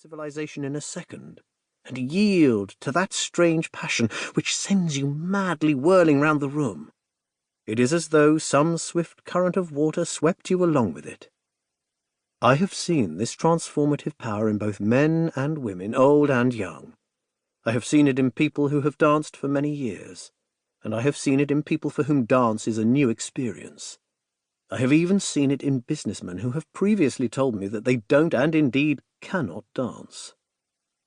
civilization in a second, and yield to that strange passion which sends you madly whirling round the room. It is as though some swift current of water swept you along with it. I have seen this transformative power in both men and women, old and young. I have seen it in people who have danced for many years, and I have seen it in people for whom dance is a new experience. I have even seen it in businessmen who have previously told me that they don't and indeed cannot dance.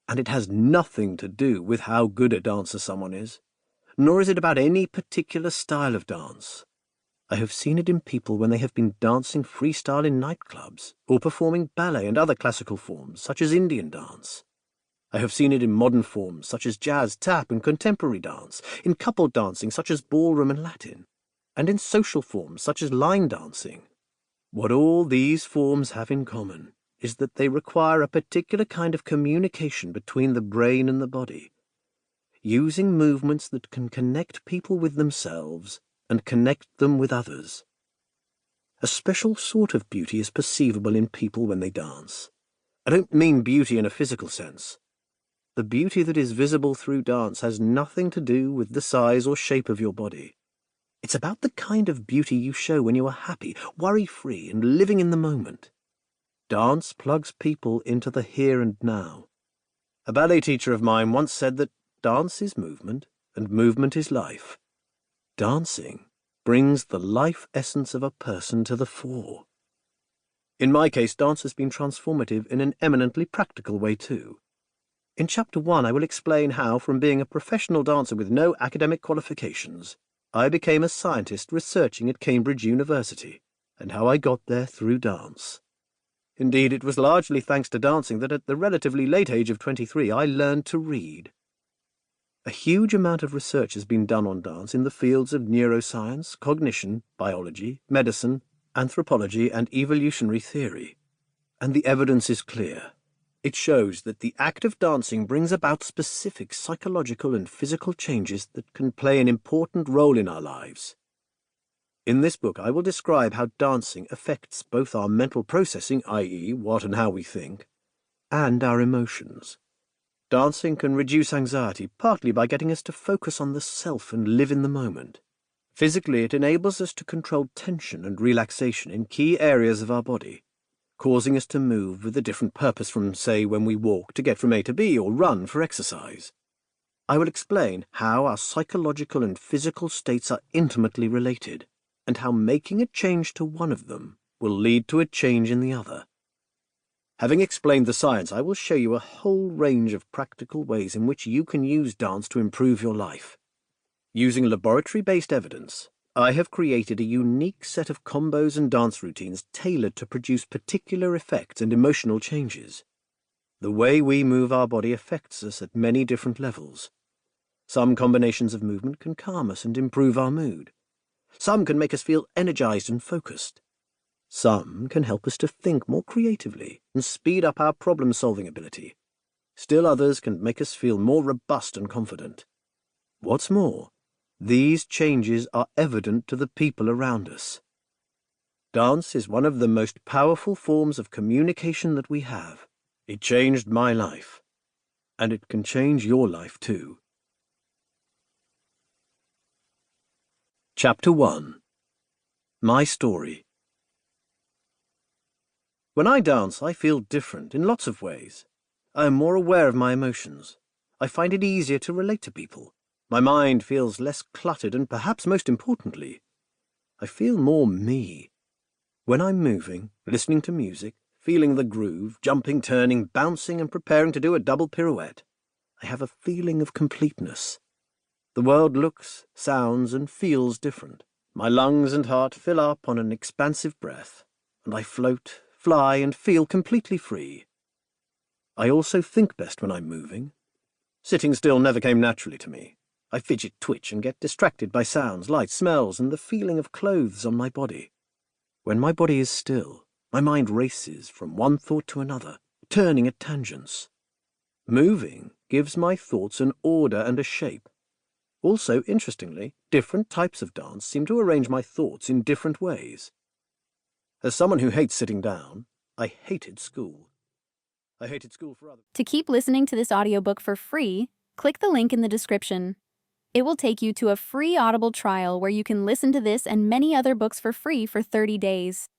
And it has nothing to do with how good a dancer someone is, nor is it about any particular style of dance. I have seen it in people when they have been dancing freestyle in nightclubs, or performing ballet and other classical forms, such as Indian dance. I have seen it in modern forms, such as jazz, tap, and contemporary dance, in couple dancing, such as ballroom and Latin, and in social forms, such as line dancing. What all these forms have in common is that they require a particular kind of communication between the brain and the body, using movements that can connect people with themselves and connect them with others. A special sort of beauty is perceivable in people when they dance. I don't mean beauty in a physical sense. The beauty that is visible through dance has nothing to do with the size or shape of your body. It's about the kind of beauty you show when you are happy, worry-free, and living in the moment. Dance plugs people into the here and now. A ballet teacher of mine once said that dance is movement, and movement is life. Dancing brings the life essence of a person to the fore. In my case, dance has been transformative in an eminently practical way too. In Chapter 1, I will explain how, from being a professional dancer with no academic qualifications, I became a scientist researching at Cambridge University, and how I got there through dance. Indeed, it was largely thanks to dancing that at the relatively late age of 23 I learned to read. A huge amount of research has been done on dance in the fields of neuroscience, cognition, biology, medicine, anthropology, and evolutionary theory, and the evidence is clear. It shows that the act of dancing brings about specific psychological and physical changes that can play an important role in our lives. In this book, I will describe how dancing affects both our mental processing, i.e., what and how we think, and our emotions. Dancing can reduce anxiety, partly by getting us to focus on the self and live in the moment. Physically, it enables us to control tension and relaxation in key areas of our body, causing us to move with a different purpose from, say, when we walk to get from A to B or run for exercise. I will explain how our psychological and physical states are intimately related, and how making a change to one of them will lead to a change in the other. Having explained the science, I will show you a whole range of practical ways in which you can use dance to improve your life. Using laboratory-based evidence, I have created a unique set of combos and dance routines tailored to produce particular effects and emotional changes. The way we move our body affects us at many different levels. Some combinations of movement can calm us and improve our mood. Some can make us feel energized and focused. Some can help us to think more creatively and speed up our problem-solving ability. Still others can make us feel more robust and confident. What's more, these changes are evident to the people around us. Dance is one of the most powerful forms of communication that we have. It changed my life, and it can change your life too. Chapter 1. My Story. When I dance, I feel different in lots of ways. I am more aware of my emotions. I find it easier to relate to people. My mind feels less cluttered, and perhaps most importantly, I feel more me. When I'm moving, listening to music, feeling the groove, jumping, turning, bouncing, and preparing to do a double pirouette, I have a feeling of completeness. The world looks, sounds, and feels different. My lungs and heart fill up on an expansive breath, and I float, fly, and feel completely free. I also think best when I'm moving. Sitting still never came naturally to me. I fidget, twitch, and get distracted by sounds, lights, smells, and the feeling of clothes on my body. When my body is still, my mind races from one thought to another, turning at tangents. Moving gives my thoughts an order and a shape. Also, interestingly, different types of dance seem to arrange my thoughts in different ways. As someone who hates sitting down, I hated school. I hated school for other... To keep listening to this audiobook for free, click the link in the description. It will take you to a free Audible trial where you can listen to this and many other books for free for 30 days.